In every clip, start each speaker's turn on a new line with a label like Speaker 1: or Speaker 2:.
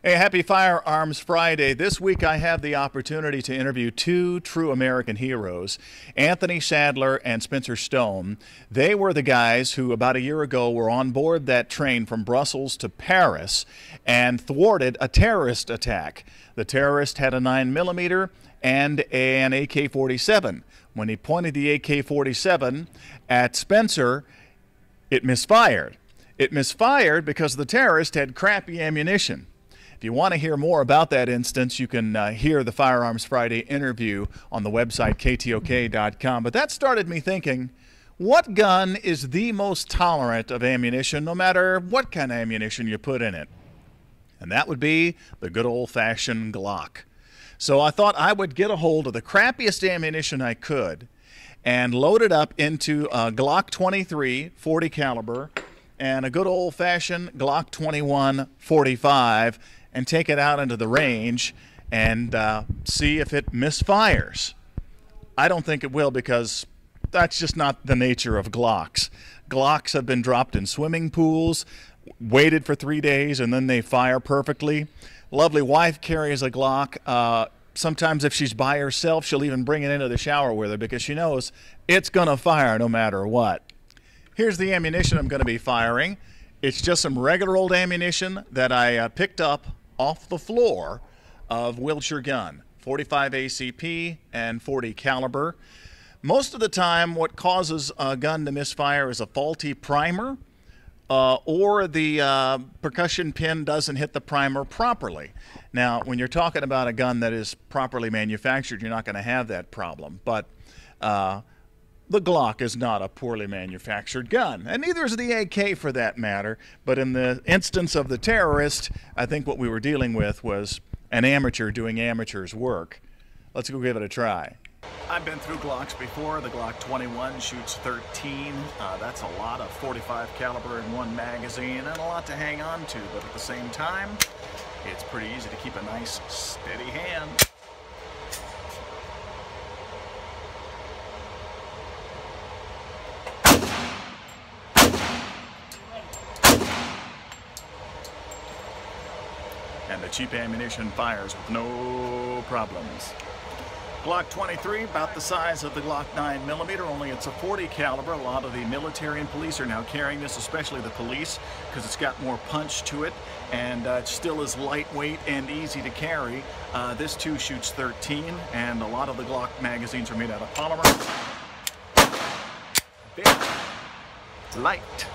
Speaker 1: Hey, happy Firearms Friday. This week I have the opportunity to interview two true American heroes, Anthony Sadler and Spencer Stone. They were the guys who about a year ago were on board that train from Brussels to Paris and thwarted a terrorist attack. The terrorist had a 9mm and an AK-47. When he pointed the AK-47 at Spencer, it misfired. It misfired because the terrorist had crappy ammunition. If you want to hear more about that instance, you can hear the Firearms Friday interview on the website ktok.com. But that started me thinking, what gun is the most tolerant of ammunition, no matter what kind of ammunition you put in it? And that would be the good old-fashioned Glock. So I thought I would get a hold of the crappiest ammunition I could and load it up into a Glock 23 40 caliber and a good old-fashioned Glock 21 45 and take it out into the range and see if it misfires. I don't think it will, because that's just not the nature of Glocks. Glocks have been dropped in swimming pools, waited for 3 days, and then they fire perfectly. Lovely wife carries a Glock. Sometimes if she's by herself, she'll even bring it into the shower with her because she knows it's going to fire no matter what. Here's the ammunition I'm going to be firing. It's just some regular old ammunition that I picked up off the floor of Wilshire Gun, 45 ACP and 40 caliber. Most of the time what causes a gun to misfire is a faulty primer or the percussion pin doesn't hit the primer properly. Now, when you're talking about a gun that is properly manufactured, you're not going to have that problem. But the Glock is not a poorly manufactured gun, and neither is the AK for that matter. But in the instance of the terrorist, I think what we were dealing with was an amateur doing amateur's work. Let's go give it a try. I've been through Glocks before. The Glock 21 shoots 13. That's a lot of 45 caliber in one magazine and a lot to hang on to, but at the same time, it's pretty easy to keep a nice, steady hand. And the cheap ammunition fires with no problems. Glock 23, about the size of the Glock 9mm, only it's a 40 caliber. A lot of the military and police are now carrying this, especially the police, because it's got more punch to it, and it still is lightweight and easy to carry. This too shoots 13, and a lot of the Glock magazines are made out of polymer. Very light.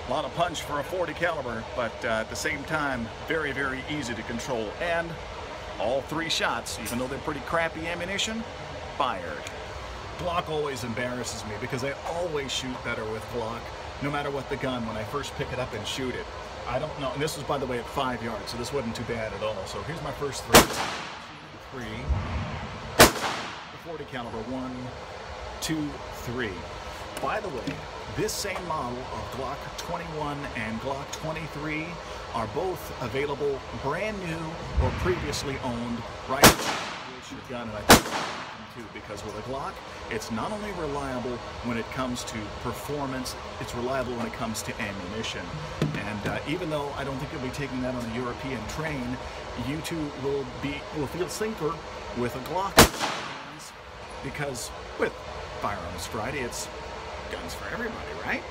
Speaker 1: A lot of punch for a 40 caliber, but at the same time, very, very easy to control. And all three shots, even though they're pretty crappy ammunition, fired. Glock always embarrasses me because I always shoot better with Glock, no matter what the gun, when I first pick it up and shoot it. I don't know, and this was, by the way, at 5 yards, so this wasn't too bad at all. So here's my first three. The 40 caliber, 1, 2, 3. By the way, this same model of Glock 21 and Glock 23 are both available brand new or previously owned right now. Your gun, and I think too, because with a Glock, it's not only reliable when it comes to performance, it's reliable when it comes to ammunition. And even though I don't think you'll be taking that on a European train, you two will feel safer with a Glock, because with Firearms Friday, it's guns for everybody, right?